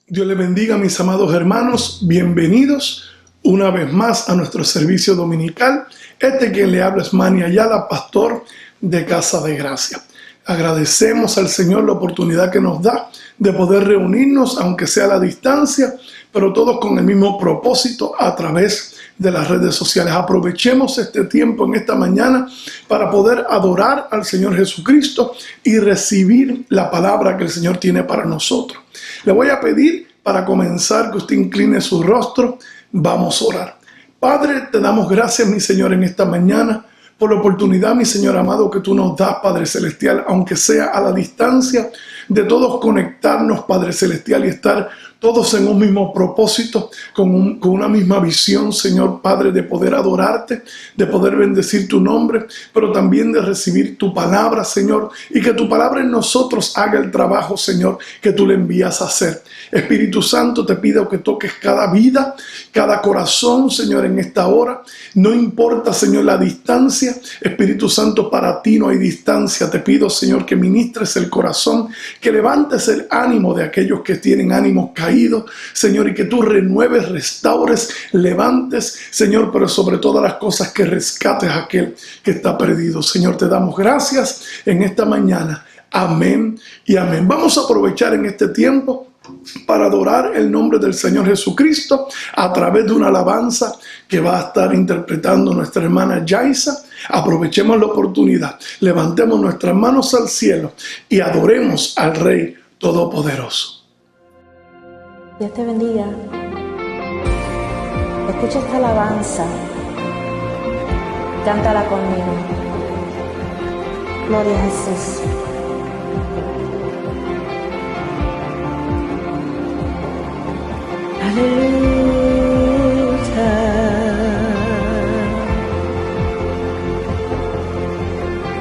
Dios les bendiga, mis amados hermanos. Bienvenidos una vez más a nuestro servicio dominical. Quien le habla es Manny Ayala, pastor de Casa de Gracia. Agradecemos al Señor la oportunidad que nos da de poder reunirnos, aunque sea a la distancia, pero todos con el mismo propósito a través de las redes sociales. Aprovechemos este tiempo en esta mañana para poder adorar al Señor Jesucristo y recibir la palabra que el Señor tiene para nosotros. Le voy a pedir para comenzar que usted incline su rostro. Vamos a orar. Padre, te damos gracias, mi Señor, en esta mañana por la oportunidad, mi Señor amado, que tú nos das, Padre Celestial, aunque sea a la distancia, de todos conectarnos, Padre Celestial, y estar todos en un mismo propósito, con una misma visión, Señor Padre, de poder adorarte, de poder bendecir tu nombre, pero también de recibir tu palabra, Señor, y que tu palabra en nosotros haga el trabajo, Señor, que tú le envías a hacer. Espíritu Santo, te pido que toques cada vida, cada corazón, Señor, en esta hora. No importa, Señor, la distancia. Espíritu Santo, para ti no hay distancia. Te pido, Señor, que ministres el corazón, que levantes el ánimo de aquellos que tienen ánimos caídos, Señor, y que tú renueves, restaures, levantes, Señor, pero sobre todas las cosas que rescates a aquel que está perdido. Señor, te damos gracias en esta mañana. Amén y amén. Vamos a aprovechar en este tiempo para adorar el nombre del Señor Jesucristo a través de una alabanza que va a estar interpretando nuestra hermana Yaisa. Aprovechemos la oportunidad, levantemos nuestras manos al cielo y adoremos al Rey Todopoderoso. Dios te bendiga. Escucha esta alabanza, cántala conmigo. Gloria a Jesús. Aleluya.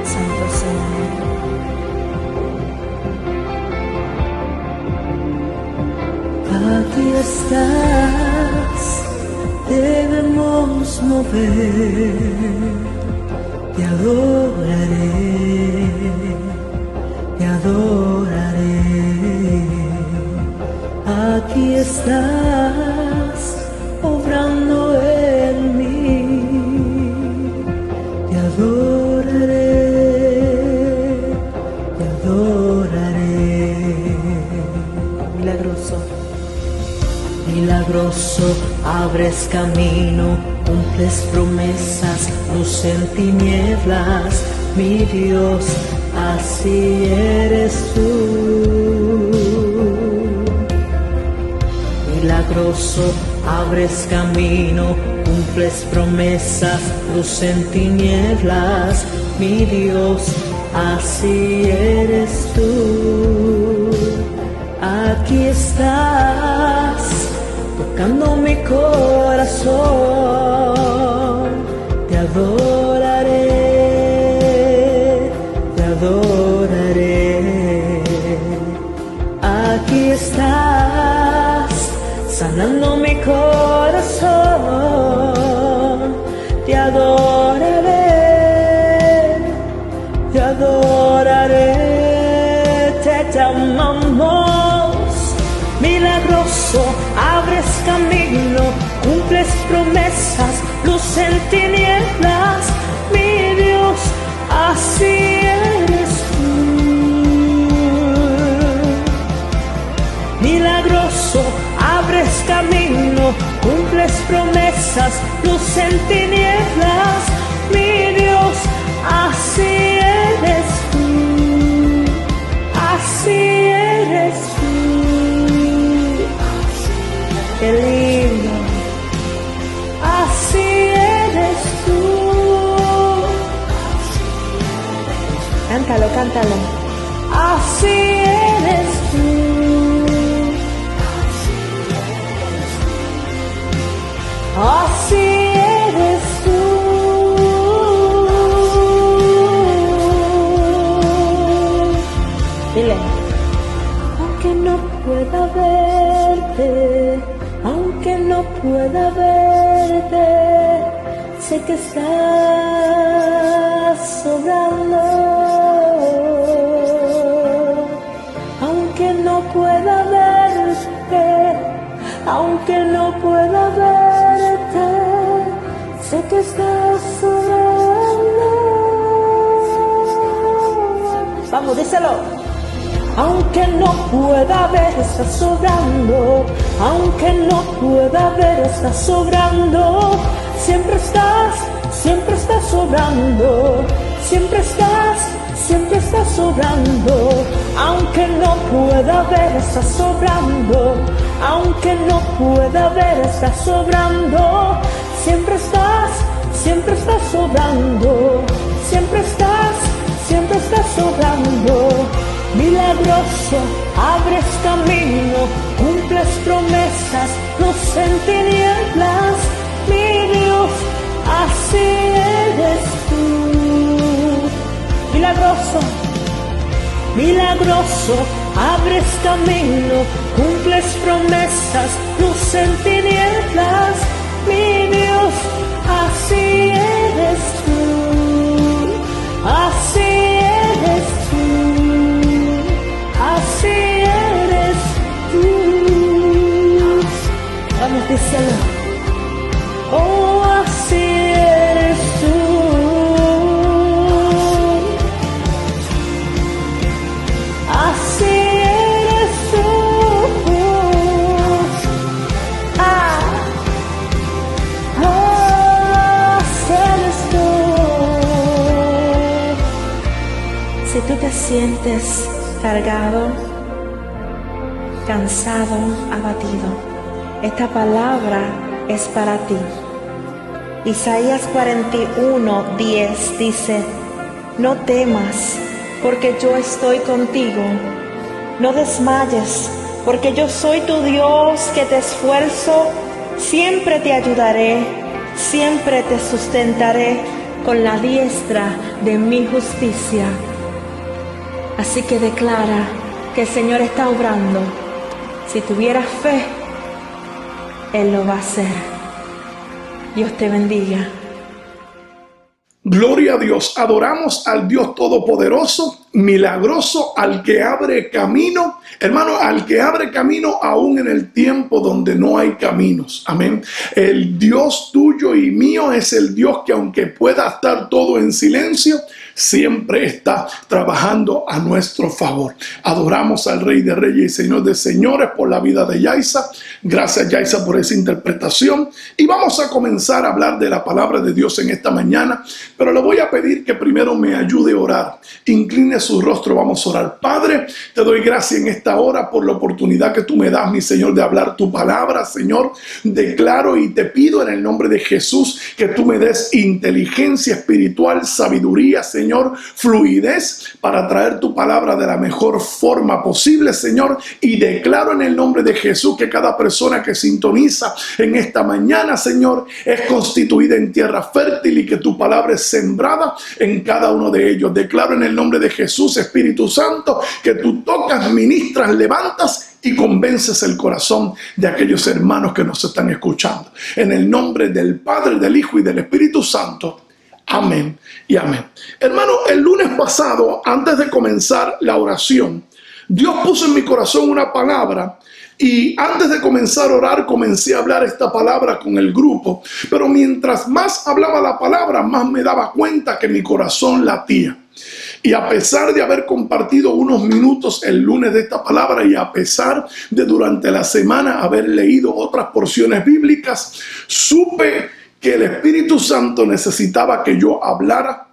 Santo Señor. Aquí estás, debemos mover. Te adoraré, te adoraré. Aquí estás, obrando en mí. Te adoraré, te adoraré. Milagroso, milagroso, abres camino, cumples promesas, luz en tinieblas. Mi Dios, así eres tú. Milagroso, abres camino, cumples promesas, luz en tinieblas. Mi Dios, así eres tú. Aquí estás, tocando mi corazón. Te adoraré, te adoraré. Aquí estás, sanando mi corazón. Te adoraré, te adoraré. Te amamos, milagroso, abres camino, cumples promesas, luz en tinieblas. Mi Dios, así eres tú. Milagroso, abres camino, cumples promesas, luz en tinieblas. Mi Dios, así eres tú, así eres tú. Qué lindo, así eres tú. Cántalo, cántalo. Así eres tú. Así eres tú. Dile. Aunque no pueda verte, aunque no pueda verte, sé que estás sobrando. Aunque no pueda verte, Vamos, díselo. Aunque no pueda ver, está sobrando. Aunque no pueda ver, está sobrando. Siempre estás sobrando. Siempre estás sobrando. Aunque no pueda ver, está sobrando. Aunque no pueda ver, está sobrando. Siempre estás sobrando. Siempre estás sobrando. Milagroso, abres camino, cumples promesas, luz en tinieblas. Mi Dios, así eres tú. Milagroso, milagroso, abres camino, cumples promesas, luz en tinieblas. Mi Dios, así eres tú. Así eres tú. Así eres tú. Vamos, díselo. Oh, así eres tú. Así eres tú. Así eres tú. Si tú te sientes cargado, cansado, abatido, esta palabra es para ti. Isaías 41:10 dice: no temas, porque yo estoy contigo. No desmayes, porque yo soy tu Dios que te esfuerzo. Siempre te ayudaré, siempre te sustentaré con la diestra de mi justicia. Así que declara que el Señor está obrando. Si tuvieras fe, Él lo va a hacer. Dios te bendiga. Gloria a Dios. Adoramos al Dios Todopoderoso, milagroso, al que abre camino. Hermano, al que abre camino aún en el tiempo donde no hay caminos. Amén. El Dios tuyo y mío es el Dios que, aunque pueda estar todo en silencio, siempre está trabajando a nuestro favor. Adoramos al Rey de Reyes y Señor de Señores por la vida de Yaisa. Gracias, Yaisa, por esa interpretación. Y vamos a comenzar a hablar de la palabra de Dios en esta mañana. Pero le voy a pedir que primero me ayude a orar. Incline su rostro, vamos a orar. Padre, te doy gracias en esta hora por la oportunidad que tú me das, mi Señor, de hablar tu palabra, Señor. Declaro y te pido en el nombre de Jesús que tú me des inteligencia espiritual, sabiduría, Señor, fluidez para traer tu palabra de la mejor forma posible, Señor. Y declaro en el nombre de Jesús que cada persona que sintoniza en esta mañana, Señor, es constituida en tierra fértil y que tu palabra es sembrada en cada uno de ellos. Declaro en el nombre de Jesús, Espíritu Santo, que tú tocas, ministras, levantas y convences el corazón de aquellos hermanos que nos están escuchando. En el nombre del Padre, del Hijo y del Espíritu Santo. Amén y amén. Hermano, el lunes pasado, antes de comenzar la oración, Dios puso en mi corazón una palabra. Y antes de comenzar a orar, comencé a hablar esta palabra con el grupo. Pero mientras más hablaba la palabra, más me daba cuenta que mi corazón latía. Y a pesar de haber compartido unos minutos el lunes de esta palabra y a pesar de durante la semana haber leído otras porciones bíblicas, supe que el Espíritu Santo necesitaba que yo hablara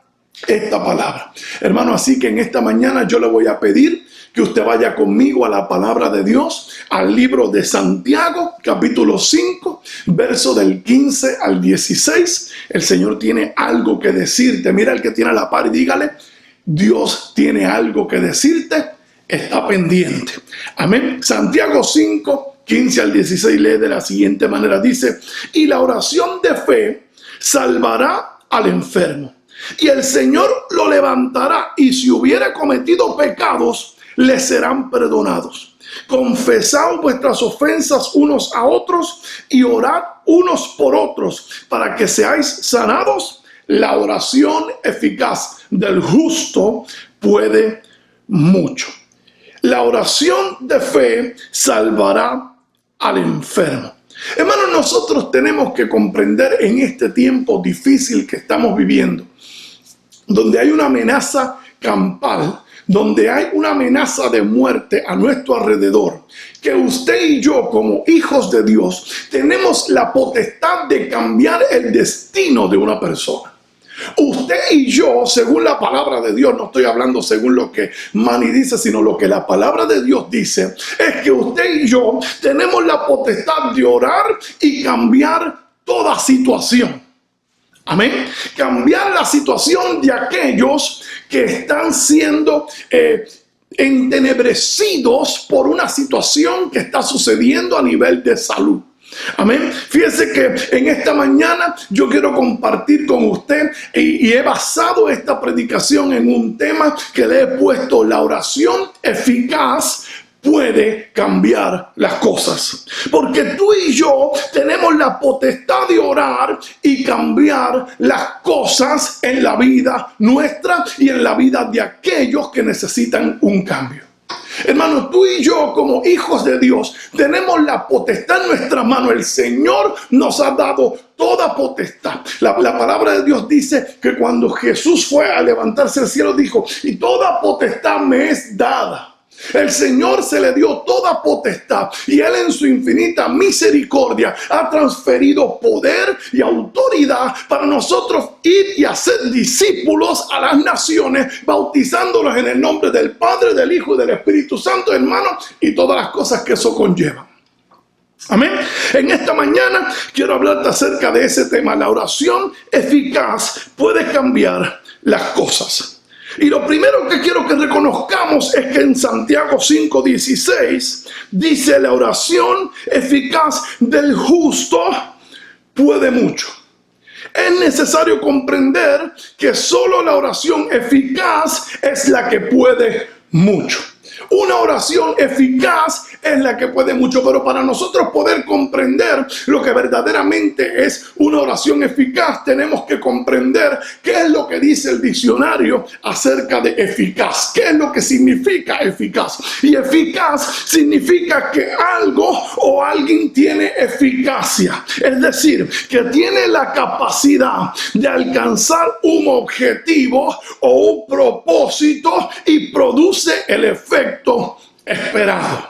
esta palabra. Hermano, así que en esta mañana yo le voy a pedir que usted vaya conmigo a la palabra de Dios, al libro de Santiago, capítulo 5, verso del 15 al 16. El Señor tiene algo que decirte. Mira al que tiene a la par y dígale: Dios tiene algo que decirte, está pendiente. Amén. Santiago 5, 15 al 16 lee de la siguiente manera. Dice: y la oración de fe salvará al enfermo, y el Señor lo levantará, y si hubiera cometido pecados, le serán perdonados. Confesad vuestras ofensas unos a otros y orad unos por otros para que seáis sanados. La oración eficaz del justo puede mucho. La oración de fe salvará al enfermo. Hermanos, nosotros tenemos que comprender en este tiempo difícil que estamos viviendo, donde hay una amenaza campal, donde hay una amenaza de muerte a nuestro alrededor, que usted y yo como hijos de Dios tenemos la potestad de cambiar el destino de una persona. Usted y yo, según la palabra de Dios, no estoy hablando según lo que Manny dice, sino lo que la palabra de Dios dice, es que usted y yo tenemos la potestad de orar y cambiar toda situación. Amén. Cambiar la situación de aquellos que están siendo entenebrecidos por una situación que está sucediendo a nivel de salud. Amén. Fíjese que en esta mañana yo quiero compartir con usted y he basado esta predicación en un tema que le he puesto: la oración eficaz puede cambiar las cosas. Porque tú y yo tenemos la potestad de orar y cambiar las cosas en la vida nuestra y en la vida de aquellos que necesitan un cambio. Hermano, tú y yo como hijos de Dios tenemos la potestad en nuestra mano. El Señor nos ha dado toda potestad. La palabra de Dios dice que cuando Jesús fue a levantarse al cielo dijo: y toda potestad me es dada. El Señor se le dio toda potestad y Él en su infinita misericordia ha transferido poder y autoridad para nosotros ir y hacer discípulos a las naciones, bautizándolos en el nombre del Padre, del Hijo y del Espíritu Santo, hermano, y todas las cosas que eso conlleva. Amén. En esta mañana quiero hablarte acerca de ese tema. La oración eficaz puede cambiar las cosas. Y lo primero que quiero que reconozcamos es que en Santiago 5:16 dice: la oración eficaz del justo puede mucho. Es necesario comprender que solo la oración eficaz es la que puede mucho. Una oración eficaz es la que puede mucho, pero para nosotros poder comprender lo que verdaderamente es una oración eficaz, tenemos que comprender qué es lo que dice el diccionario acerca de eficaz. ¿Qué es lo que significa eficaz? Y eficaz significa que algo o alguien tiene eficacia, es decir, que tiene la capacidad de alcanzar un objetivo o un propósito y produce el efecto esperado.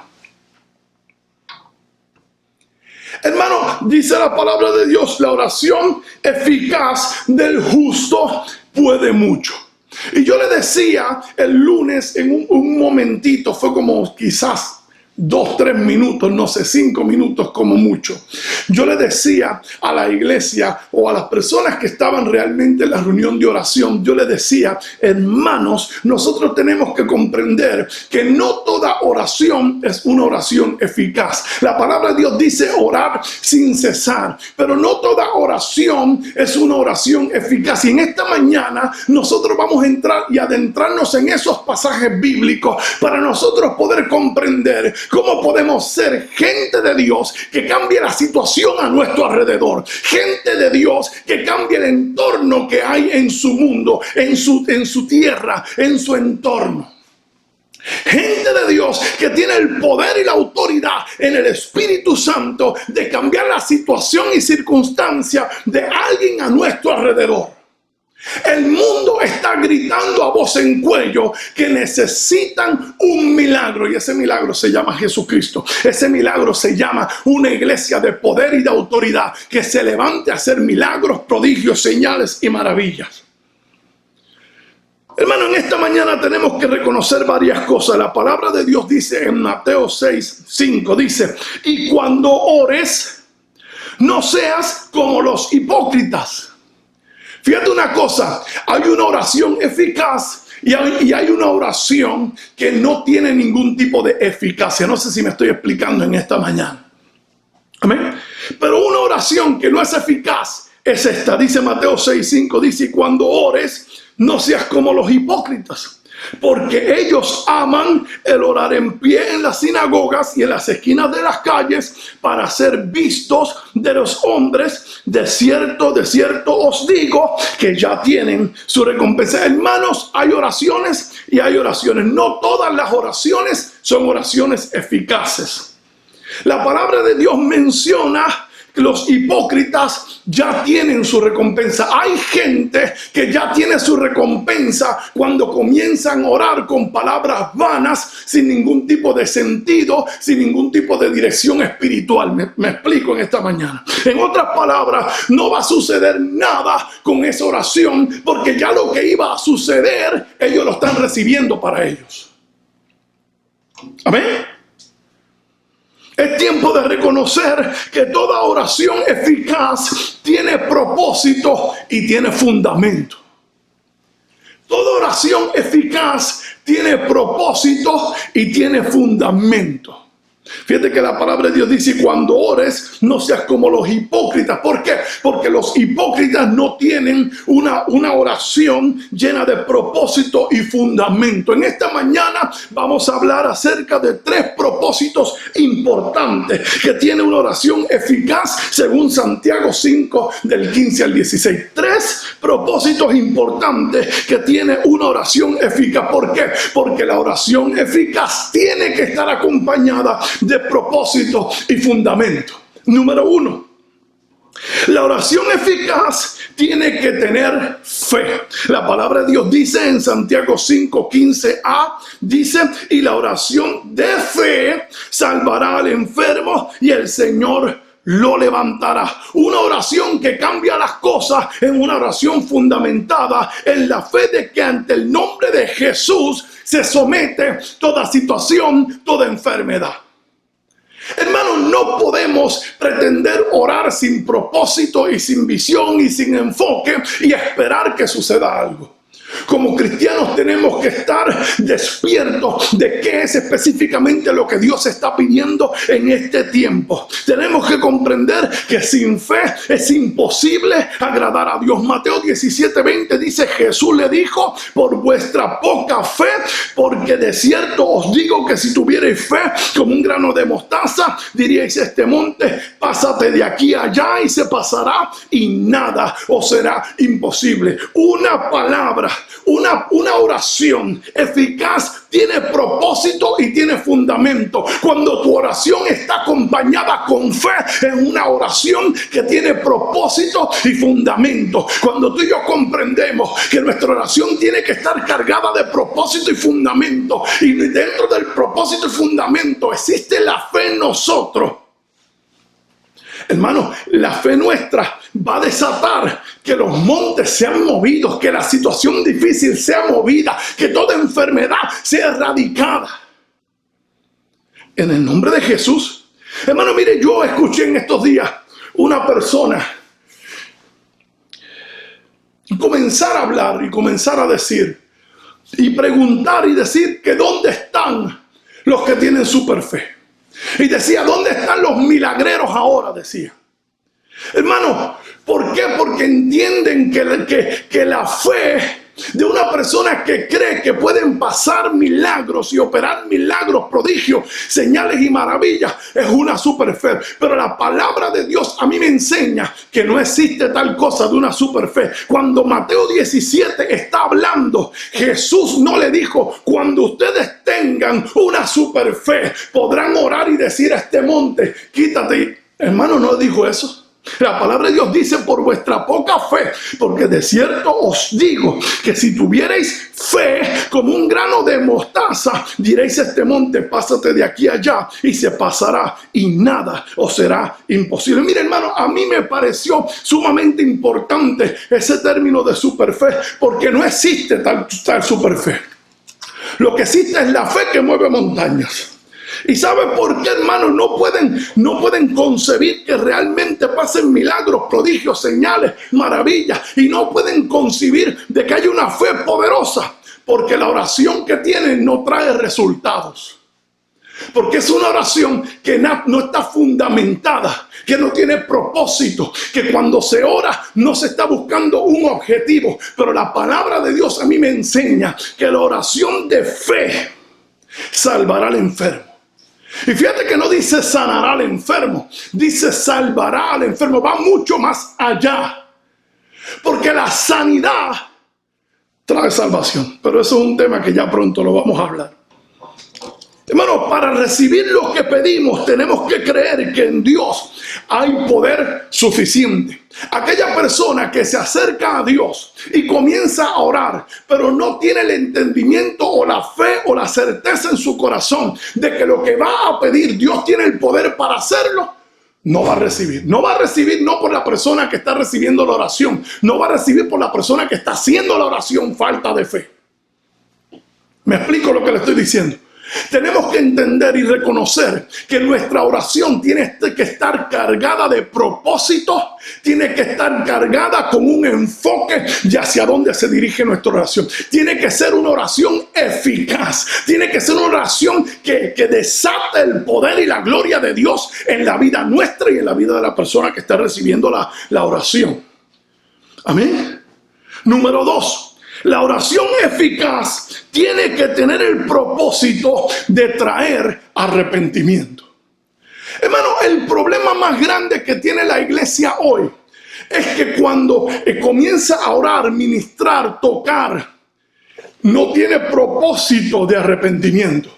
Hermano, dice la palabra de Dios: la oración eficaz del justo puede mucho. Y yo le decía el lunes en un momentito, fue como quizás 2-3 minutos, no sé, 5 minutos como mucho. Yo le decía a la iglesia o a las personas que estaban realmente en la reunión de oración, yo le decía: hermanos, nosotros tenemos que comprender que no toda oración es una oración eficaz. La palabra de Dios dice orar sin cesar, pero no toda oración es una oración eficaz. Y en esta mañana nosotros vamos a entrar y adentrarnos en esos pasajes bíblicos para nosotros poder comprender cómo podemos ser gente de Dios que cambie la situación a nuestro alrededor. Gente de Dios que cambie el entorno que hay en su mundo, en su tierra, en su entorno. Gente de Dios que tiene el poder y la autoridad en el Espíritu Santo de cambiar la situación y circunstancia de alguien a nuestro alrededor. El mundo está gritando a voz en cuello que necesitan un milagro, y ese milagro se llama Jesucristo. Ese milagro se llama una iglesia de poder y de autoridad que se levante a hacer milagros, prodigios, señales y maravillas. Hermano, en esta mañana tenemos que reconocer varias cosas. La palabra de Dios dice en Mateo 6:5, dice: y cuando ores, no seas como los hipócritas. Fíjate una cosa, hay una oración eficaz y hay una oración que no tiene ningún tipo de eficacia. No sé si me estoy explicando en esta mañana. Amén. Pero una oración que no es eficaz es esta. Dice Mateo 6:5, dice: y cuando ores, no seas como los hipócritas, porque ellos aman el orar en pie en las sinagogas y en las esquinas de las calles para ser vistos de los hombres. De cierto os digo que ya tienen su recompensa. Hermanos, hay oraciones y hay oraciones. No todas las oraciones son oraciones eficaces. La palabra de Dios menciona los hipócritas ya tienen su recompensa. Hay gente que ya tiene su recompensa cuando comienzan a orar con palabras vanas, sin ningún tipo de sentido, sin ningún tipo de dirección espiritual. Me explico en esta mañana. En otras palabras, no va a suceder nada con esa oración, porque ya lo que iba a suceder, ellos lo están recibiendo para ellos. Amén. Es tiempo de reconocer que toda oración eficaz tiene propósito y tiene fundamento. Toda oración eficaz tiene propósito y tiene fundamento. Fíjate que la palabra de Dios dice: cuando ores, no seas como los hipócritas. ¿Por qué? Porque los hipócritas no tienen una oración llena de propósito y fundamento. En esta mañana vamos a hablar acerca de 3 propósitos importantes que tiene una oración eficaz según Santiago 5 del 15 al 16. 3 propósitos importantes que tiene una oración eficaz. ¿Por qué? Porque la oración eficaz tiene que estar acompañada de propósito y fundamento. Número 1, la oración eficaz tiene que tener fe. La palabra de Dios dice en Santiago 5:15a, dice: y la oración de fe salvará al enfermo y el Señor lo levantará. Una oración que cambia las cosas es una oración fundamentada en la fe de que ante el nombre de Jesús se somete toda situación, toda enfermedad. Hermanos, no podemos pretender orar sin propósito y sin visión y sin enfoque y esperar que suceda algo. Como cristianos tenemos que estar despiertos de qué es específicamente lo que Dios está pidiendo en este tiempo. Tenemos que comprender que sin fe es imposible agradar a Dios. Mateo 17:20 dice: Jesús le dijo: por vuestra poca fe, porque de cierto os digo que si tuvierais fe como un grano de mostaza, diríais a este monte: pásate de aquí a allá, y se pasará, y nada os será imposible. Una palabra, una oración eficaz tiene propósito y tiene fundamento. Cuando tu oración está acompañada con fe, es una oración que tiene propósito y fundamento. Cuando tú y yo comprendemos que nuestra oración tiene que estar cargada de propósito y fundamento, y dentro del propósito y fundamento existe la fe en nosotros, hermano, la fe nuestra va a desatar que los montes sean movidos, que la situación difícil sea movida, que toda enfermedad sea erradicada. En el nombre de Jesús. Hermano, mire, yo escuché en estos días una persona comenzar a hablar y comenzar a decir y preguntar y decir que dónde están los que tienen super fe. Y decía: ¿dónde están los milagreros ahora? Decía. Hermano, ¿por qué? Porque entienden que la fe de una persona que cree que pueden pasar milagros y operar milagros, prodigios, señales y maravillas es una super fe. Pero la palabra de Dios a mí me enseña que no existe tal cosa de una super fe. Cuando Mateo 17 está hablando, Jesús no le dijo: cuando ustedes tengan una super fe podrán orar y decir a este monte: quítate. Hermano, no dijo eso. La palabra de Dios dice: por vuestra poca fe, porque de cierto os digo que si tuvierais fe como un grano de mostaza, diréis a este monte: pásate de aquí a allá, y se pasará, y nada os será imposible. Mire, hermano, a mí me pareció sumamente importante ese término de superfe, porque no existe tal superfe. Lo que existe es la fe que mueve montañas. ¿Y sabe por qué, hermanos? No pueden concebir que realmente pasen milagros, prodigios, señales, maravillas. Y no pueden concebir de que haya una fe poderosa. Porque la oración que tienen no trae resultados. Porque es una oración que no está fundamentada, que no tiene propósito, que cuando se ora no se está buscando un objetivo. Pero la palabra de Dios a mí me enseña que la oración de fe salvará al enfermo. Y fíjate que no dice sanará al enfermo, dice salvará al enfermo. Va mucho más allá, porque la sanidad trae salvación. Pero eso es un tema que ya pronto lo vamos a hablar. Hermano, para recibir lo que pedimos tenemos que creer que en Dios hay poder suficiente. Aquella persona que se acerca a Dios y comienza a orar, pero no tiene el entendimiento o la fe o la certeza en su corazón de que lo que va a pedir Dios tiene el poder para hacerlo, no va a recibir. No va a recibir no por la persona que está recibiendo la oración, no va a recibir por la persona que está haciendo la oración, falta de fe. ¿Me explico lo que le estoy diciendo? Tenemos que entender y reconocer que nuestra oración tiene que estar cargada de propósito, tiene que estar cargada con un enfoque de hacia dónde se dirige nuestra oración. Tiene que ser una oración eficaz, tiene que ser una oración que desate el poder y la gloria de Dios en la vida nuestra y en la vida de la persona que está recibiendo la oración. Amén. Número 2. La oración eficaz tiene que tener el propósito de traer arrepentimiento. Hermano, el problema más grande que tiene la iglesia hoy es que cuando comienza a orar, ministrar, tocar, no tiene propósito de arrepentimiento.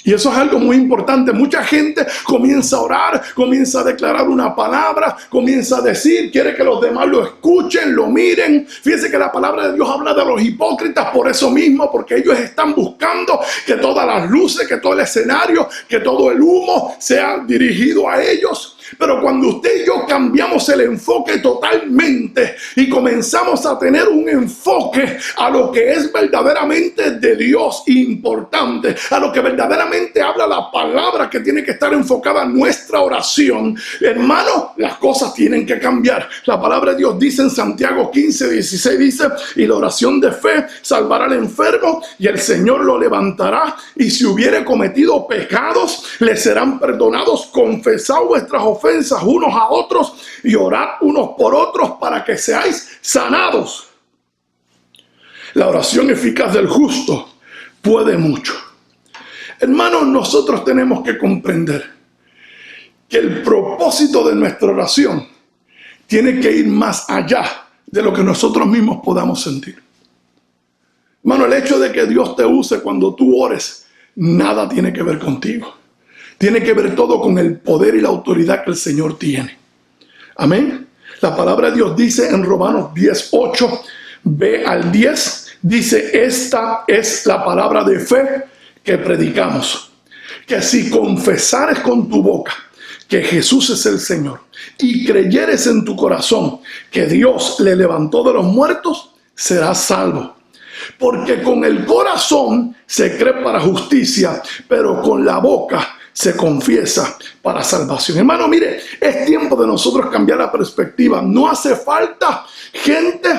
Y eso es algo muy importante. Mucha gente comienza a orar, comienza a declarar una palabra, comienza a decir, quiere que los demás lo escuchen, lo miren. Fíjense que la palabra de Dios habla de los hipócritas por eso mismo, porque ellos están buscando que todas las luces, que todo el escenario, que todo el humo sea dirigido a ellos. Pero cuando usted y yo cambiamos el enfoque totalmente y comenzamos a tener un enfoque a lo que es verdaderamente de Dios importante, a lo que verdaderamente habla la palabra que tiene que estar enfocada en nuestra oración, hermano, las cosas tienen que cambiar. La palabra de Dios dice en Santiago 15:16, dice, y la oración de fe salvará al enfermo y el Señor lo levantará, y si hubiere cometido pecados, le serán perdonados. Confesad vuestras ofensas unos a otros y orad unos por otros para que seáis sanados. La oración eficaz del justo puede mucho. Hermanos, nosotros tenemos que comprender que el propósito de nuestra oración tiene que ir más allá de lo que nosotros mismos podamos sentir. Hermano, el hecho de que Dios te use cuando tú ores, nada tiene que ver contigo. Tiene que ver todo con el poder y la autoridad que el Señor tiene. Amén. La palabra de Dios dice en Romanos 10:8, B al 10, dice, esta es la palabra de fe que predicamos, que si confesares con tu boca que Jesús es el Señor y creyeres en tu corazón que Dios le levantó de los muertos, serás salvo. Porque con el corazón se cree para justicia, pero con la boca se confiesa para salvación. Hermano, mire, es tiempo de nosotros cambiar la perspectiva. No hace falta gente,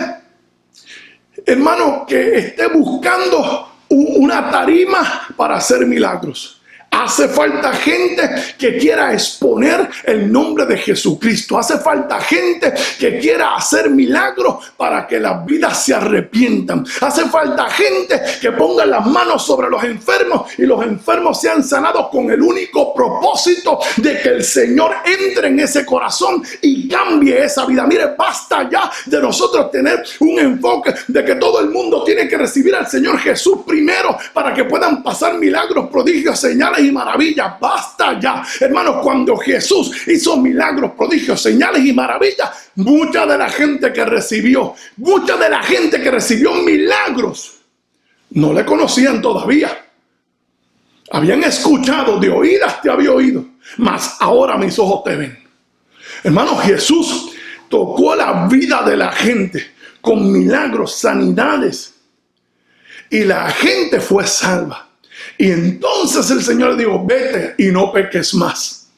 hermano, que esté buscando una tarima para hacer milagros. Hace falta gente que quiera exponer el nombre de Jesucristo. Hace falta gente que quiera hacer milagros para que las vidas se arrepientan. Hace falta gente que ponga las manos sobre los enfermos y los enfermos sean sanados con el único propósito de que el Señor entre en ese corazón y cambie esa vida. Mire, basta ya de nosotros tener un enfoque de que todo el mundo tiene que recibir al Señor Jesús primero para que puedan pasar milagros, prodigios, señales y maravillas. Basta ya, hermanos. Cuando Jesús hizo milagros, prodigios, señales y maravillas, mucha de la gente que recibió milagros no le conocían todavía. Habían escuchado, de oídas te había oído, mas ahora mis ojos te ven. Hermanos, Jesús tocó la vida de la gente con milagros, sanidades, y la gente fue salva. Y entonces el Señor le dijo, vete y no peques más.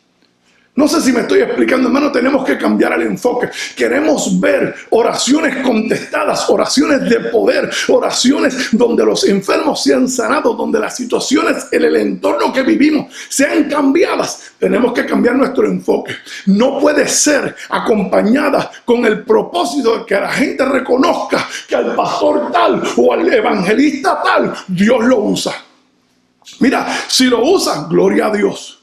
No sé si me estoy explicando, hermano. Tenemos que cambiar el enfoque. Queremos ver oraciones contestadas, oraciones de poder, oraciones donde los enfermos sean sanados, donde las situaciones en el entorno que vivimos sean cambiadas. Tenemos que cambiar nuestro enfoque. No puede ser acompañada con el propósito de que la gente reconozca que al pastor tal o al evangelista tal, Dios lo usa. Mira, si lo usa, gloria a Dios.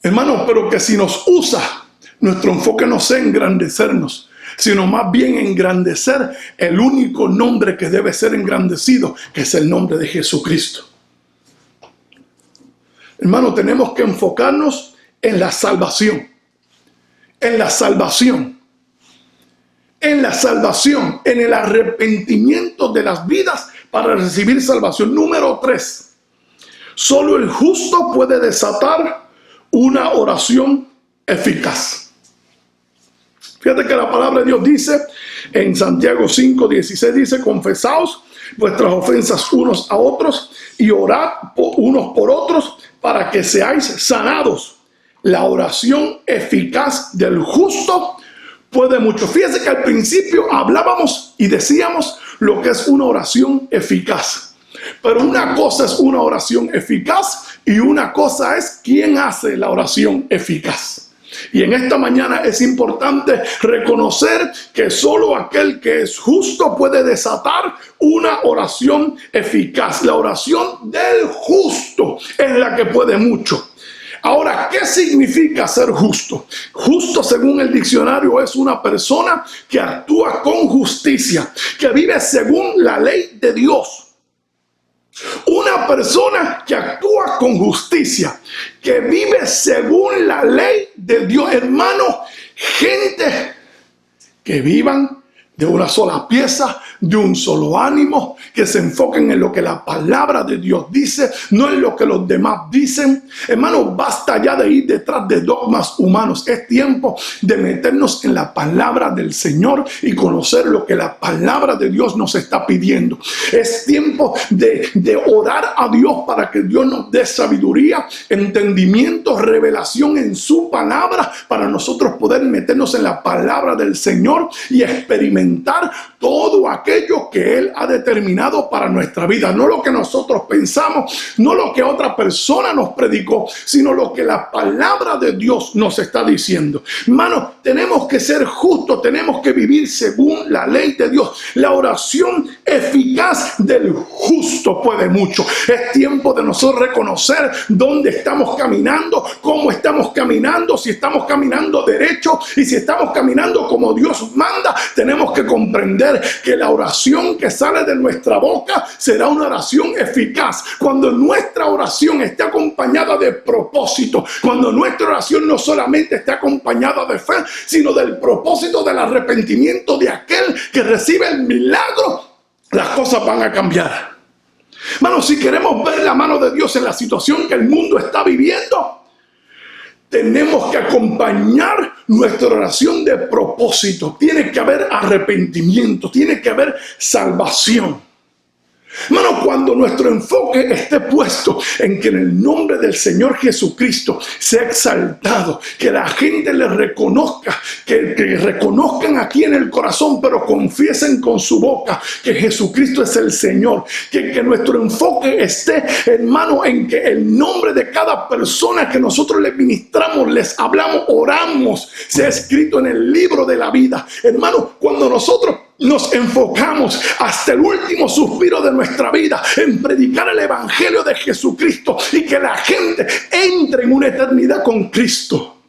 Hermano, pero que si nos usa, nuestro enfoque no sea engrandecernos, sino más bien engrandecer el único nombre que debe ser engrandecido, que es el nombre de Jesucristo. Hermano, tenemos que enfocarnos en la salvación. En la salvación. En la salvación. En el arrepentimiento de las vidas para recibir salvación. Número 3. Solo el justo puede desatar una oración eficaz. Fíjate que la palabra de Dios dice en Santiago 5:16, dice: confesaos vuestras ofensas unos a otros y orad unos por otros para que seáis sanados. La oración eficaz del justo puede mucho. Fíjese que al principio hablábamos y decíamos lo que es una oración eficaz. Pero una cosa es una oración eficaz y una cosa es quién hace la oración eficaz. Y en esta mañana es importante reconocer que solo aquel que es justo puede desatar una oración eficaz. La oración del justo es la que puede mucho. Ahora, ¿qué significa ser justo? Justo, según el diccionario, es una persona que actúa con justicia, que vive según la ley de Dios. Una persona que actúa con justicia, que vive según la ley de Dios. Hermano, gente que vivan de una sola pieza, de un solo ánimo, que se enfoquen en lo que la palabra de Dios dice, no en lo que los demás dicen. Hermano, basta ya de ir detrás de dogmas humanos. Es tiempo de meternos en la palabra del Señor y conocer lo que la palabra de Dios nos está pidiendo. Es tiempo de orar a Dios para que Dios nos dé sabiduría, entendimiento, revelación en su palabra, para nosotros poder meternos en la palabra del Señor y experimentar todo aquello que Él ha determinado para nuestra vida. No lo que nosotros pensamos, no lo que otra persona nos predicó, sino lo que la palabra de Dios nos está diciendo. Hermano, tenemos que ser justos, tenemos que vivir según la ley de Dios. La oración eficaz del justo puede mucho. Es tiempo de nosotros reconocer dónde estamos caminando, cómo estamos caminando, si estamos caminando derecho y si estamos caminando como Dios manda. Tenemos que comprender que la oración que sale de nuestra boca será una oración eficaz cuando nuestra oración esté acompañada de propósito, cuando nuestra oración no solamente esté acompañada de fe, sino del propósito del arrepentimiento de aquel que recibe el milagro. Las cosas van a cambiar. Hermano, si queremos ver la mano de Dios en la situación que el mundo está viviendo, tenemos que acompañar nuestra oración de propósito. Tiene que haber arrepentimiento, tiene que haber salvación. Hermano, cuando nuestro enfoque esté puesto en que en el nombre del Señor Jesucristo sea exaltado, que la gente le reconozca, que reconozcan aquí en el corazón, pero confiesen con su boca que Jesucristo es el Señor, que nuestro enfoque esté, hermano, en que el nombre de cada persona que nosotros les ministramos, les hablamos, oramos, sea escrito en el libro de la vida. Hermano, cuando nosotros nos enfocamos hasta el último suspiro de nuestra vida en predicar el evangelio de Jesucristo y que la gente entre en una eternidad con Cristo,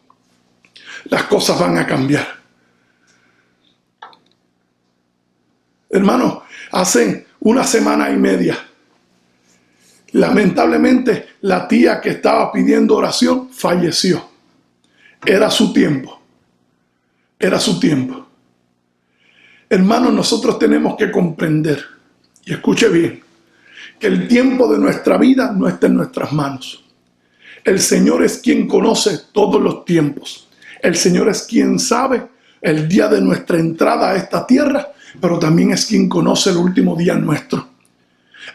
las cosas van a cambiar. Hermano, hace una semana y media, lamentablemente, la tía que estaba pidiendo oración falleció. Era su tiempo. Era su tiempo. Hermanos, nosotros tenemos que comprender, y escuche bien, que el tiempo de nuestra vida no está en nuestras manos. El Señor es quien conoce todos los tiempos. El Señor es quien sabe el día de nuestra entrada a esta tierra, pero también es quien conoce el último día nuestro.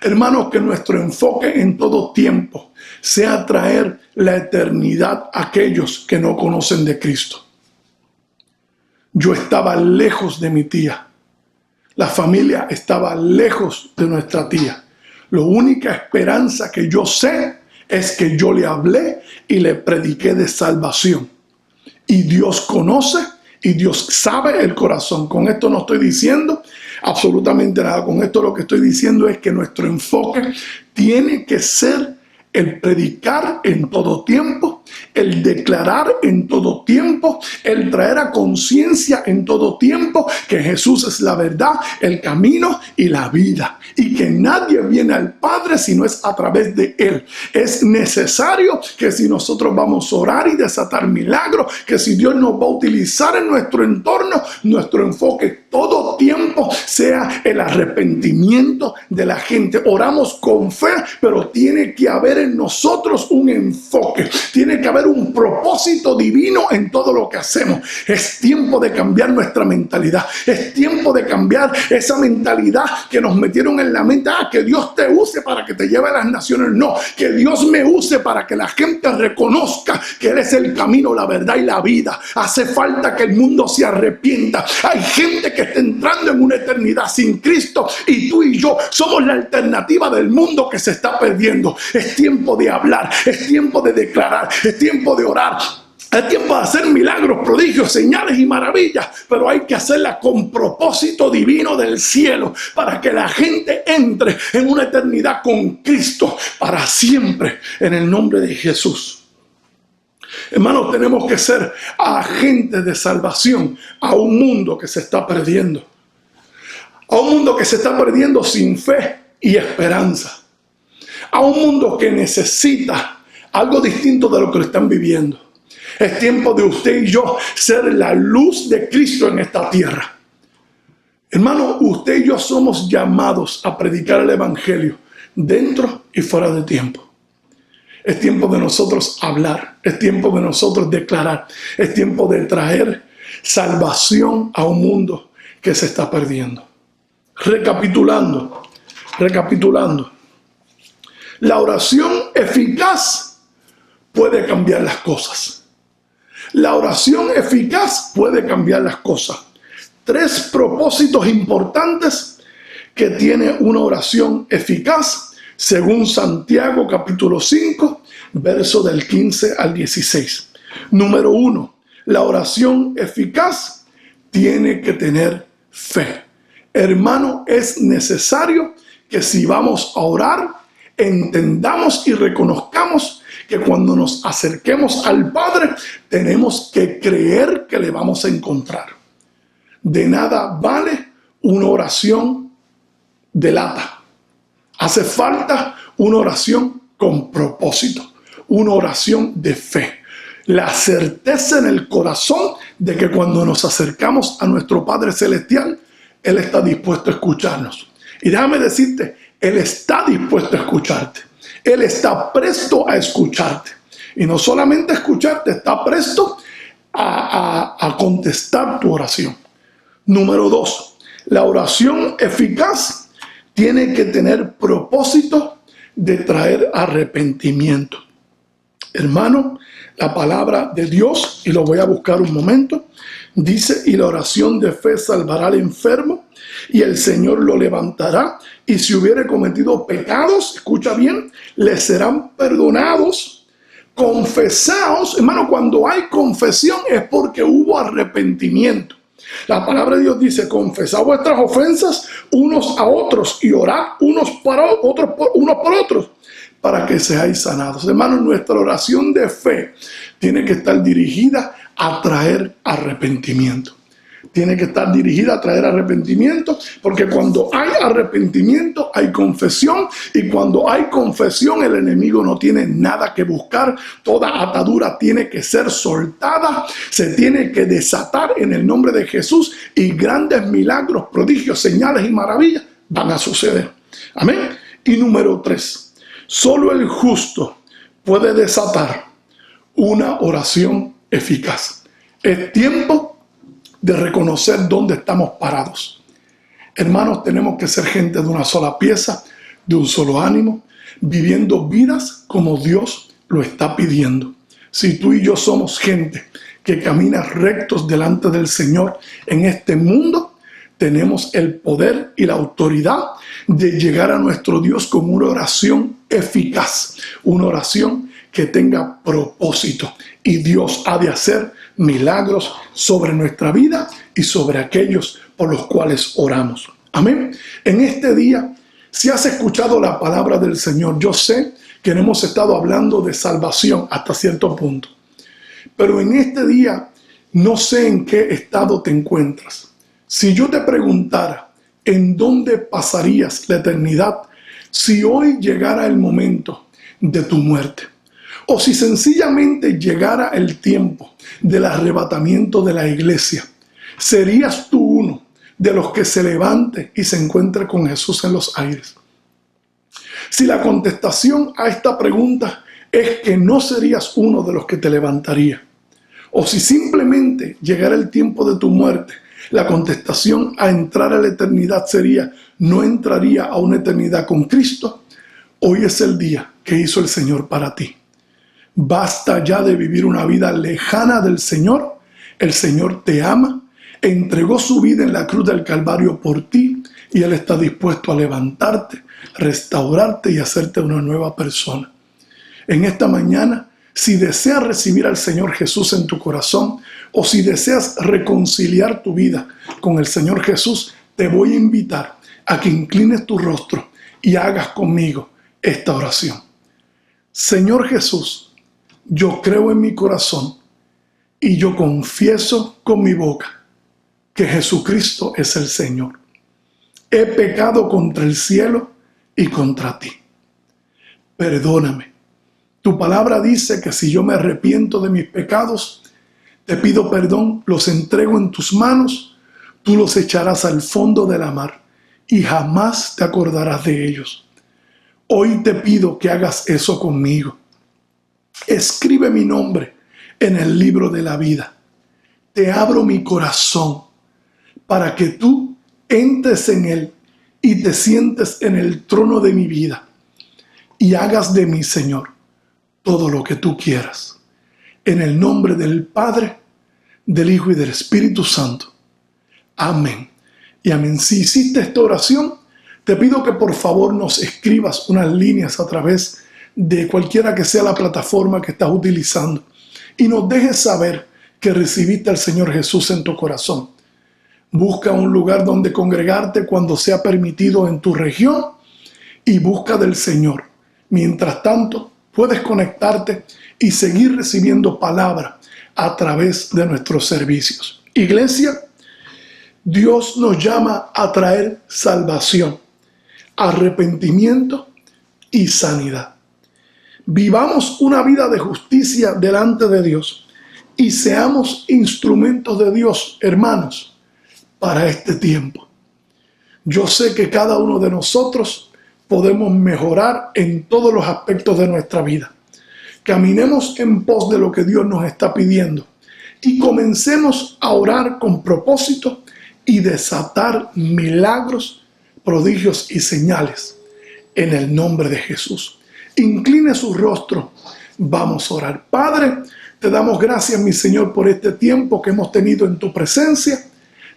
Hermanos, que nuestro enfoque en todo tiempo sea traer la eternidad a aquellos que no conocen de Cristo. Yo estaba lejos de mi tía. La familia estaba lejos de nuestra tía. La única esperanza que yo sé es que yo le hablé y le prediqué de salvación. Y Dios conoce y Dios sabe el corazón. Con esto no estoy diciendo absolutamente nada. Con esto lo que estoy diciendo es que nuestro enfoque tiene que ser el predicar en todo tiempo, el declarar en todo tiempo, el traer a conciencia en todo tiempo que Jesús es la verdad, el camino y la vida, y que nadie viene al Padre si no es a través de Él. Es necesario que si nosotros vamos a orar y desatar milagros, que si Dios nos va a utilizar en nuestro entorno, nuestro enfoque todo tiempo sea el arrepentimiento de la gente. Oramos con fe, pero tiene que haber en nosotros un enfoque, tiene que haber un propósito divino en todo lo que hacemos. Es tiempo de cambiar nuestra mentalidad, es tiempo de cambiar esa mentalidad que nos metieron en la mente, que Dios te use para que te lleve a las naciones. No, que Dios me use para que la gente reconozca que Él es el camino, la verdad y la vida. Hace falta que el mundo se arrepienta. Hay gente que está entrando en una eternidad sin Cristo, y tú y yo somos la alternativa del mundo que se está perdiendo. Es tiempo de hablar, es tiempo de declarar, es tiempo de orar. Es tiempo de hacer milagros, prodigios, señales y maravillas, pero hay que hacerla con propósito divino del cielo para que la gente entre en una eternidad con Cristo para siempre, en el nombre de Jesús. Hermanos, tenemos que ser agentes de salvación a un mundo que se está perdiendo. A un mundo que se está perdiendo sin fe y esperanza. A un mundo que necesita algo distinto de lo que lo están viviendo. Es tiempo de usted y yo ser la luz de Cristo en esta tierra. Hermano, usted y yo somos llamados a predicar el evangelio dentro y fuera de tiempo. Es tiempo de nosotros hablar, es tiempo de nosotros declarar, es tiempo de traer salvación a un mundo que se está perdiendo. Recapitulando, la oración eficaz puede cambiar las cosas. La oración eficaz puede cambiar las cosas. 3 propósitos importantes que tiene una oración eficaz, según Santiago capítulo 5, verso del 15 al 16. Número 1, la oración eficaz tiene que tener fe. Hermano, es necesario que si vamos a orar, entendamos y reconozcamos que cuando nos acerquemos al Padre, tenemos que creer que le vamos a encontrar. De nada vale una oración de lata. Hace falta una oración con propósito, una oración de fe. La certeza en el corazón de que cuando nos acercamos a nuestro Padre Celestial, Él está dispuesto a escucharnos. Y déjame decirte, Él está dispuesto a escucharte. Él está presto a escucharte. Y no solamente a escucharte, está presto a contestar tu oración. Número 2, la oración eficaz tiene que tener propósito de traer arrepentimiento. Hermano, la palabra de Dios, y lo voy a buscar un momento, dice: y la oración de fe salvará al enfermo, y el Señor lo levantará, y si hubiere cometido pecados, escucha bien, le serán perdonados. Confesaos, hermano, cuando hay confesión es porque hubo arrepentimiento. La palabra de Dios dice: confesad vuestras ofensas unos a otros y orad unos por otros para que seáis sanados. Hermanos, nuestra oración de fe tiene que estar dirigida a traer arrepentimiento. Tiene que estar dirigida a traer arrepentimiento, porque cuando hay arrepentimiento hay confesión, y cuando hay confesión el enemigo no tiene nada que buscar. Toda atadura tiene que ser soltada, se tiene que desatar en el nombre de Jesús, y grandes milagros, prodigios, señales y maravillas van a suceder. Amén. Y número 3, solo el justo puede desatar una oración eficaz. Es tiempo de reconocer dónde estamos parados. Hermanos, tenemos que ser gente de una sola pieza, de un solo ánimo, viviendo vidas como Dios lo está pidiendo. Si tú y yo somos gente que camina rectos delante del Señor en este mundo, tenemos el poder y la autoridad de llegar a nuestro Dios con una oración eficaz, una oración que tenga propósito, y Dios ha de hacer milagros sobre nuestra vida y sobre aquellos por los cuales oramos. Amén. En este día, si has escuchado la palabra del Señor, yo sé que hemos estado hablando de salvación hasta cierto punto. Pero en este día no sé en qué estado te encuentras. Si yo te preguntara en dónde pasarías la eternidad si hoy llegara el momento de tu muerte, o si sencillamente llegara el tiempo del arrebatamiento de la iglesia, ¿serías tú uno de los que se levante y se encuentre con Jesús en los aires? Si la contestación a esta pregunta es que no serías uno de los que te levantaría, o si simplemente llegara el tiempo de tu muerte, la contestación a entrar a la eternidad sería no entraría a una eternidad con Cristo, hoy es el día que hizo el Señor para ti. Basta ya de vivir una vida lejana del Señor. El Señor te ama, entregó su vida en la cruz del Calvario por ti y Él está dispuesto a levantarte, restaurarte y hacerte una nueva persona. En esta mañana, si deseas recibir al Señor Jesús en tu corazón o si deseas reconciliar tu vida con el Señor Jesús, te voy a invitar a que inclines tu rostro y hagas conmigo esta oración. Señor Jesús, yo creo en mi corazón y yo confieso con mi boca que Jesucristo es el Señor. He pecado contra el cielo y contra ti. Perdóname. Tu palabra dice que si yo me arrepiento de mis pecados, te pido perdón, los entrego en tus manos, tú los echarás al fondo de la mar y jamás te acordarás de ellos. Hoy te pido que hagas eso conmigo. Escribe mi nombre en el libro de la vida. Te abro mi corazón para que tú entres en él y te sientes en el trono de mi vida y hagas de mí, Señor, todo lo que tú quieras. En el nombre del Padre, del Hijo y del Espíritu Santo. Amén. Y amén. Si hiciste esta oración, te pido que por favor nos escribas unas líneas a través de cualquiera que sea la plataforma que estás utilizando y nos dejes saber que recibiste al Señor Jesús en tu corazón. Busca un lugar donde congregarte cuando sea permitido en tu región y busca del Señor. Mientras tanto, puedes conectarte y seguir recibiendo palabra a través de nuestros servicios. Iglesia, Dios nos llama a traer salvación, arrepentimiento y sanidad. Vivamos una vida de justicia delante de Dios y seamos instrumentos de Dios, hermanos, para este tiempo. Yo sé que cada uno de nosotros podemos mejorar en todos los aspectos de nuestra vida. Caminemos en pos de lo que Dios nos está pidiendo y comencemos a orar con propósito y desatar milagros, prodigios y señales en el nombre de Jesús. Incline su rostro. Vamos a orar. Padre, te damos gracias, mi Señor, por este tiempo que hemos tenido en tu presencia.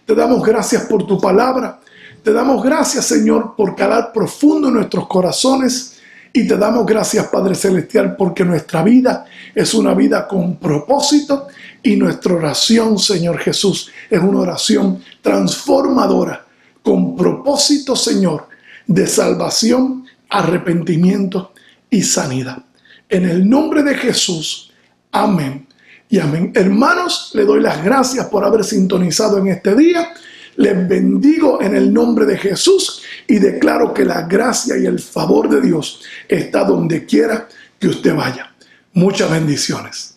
Te damos gracias por tu palabra. Te damos gracias, Señor, por calar profundo en nuestros corazones y te damos gracias, Padre Celestial, porque nuestra vida es una vida con propósito y nuestra oración, Señor Jesús, es una oración transformadora con propósito, Señor, de salvación, arrepentimiento y sanidad. En el nombre de Jesús, amén y amén. Hermanos, le doy las gracias por haber sintonizado en este día. Les bendigo en el nombre de Jesús y declaro que la gracia y el favor de Dios está donde quiera que usted vaya. Muchas bendiciones.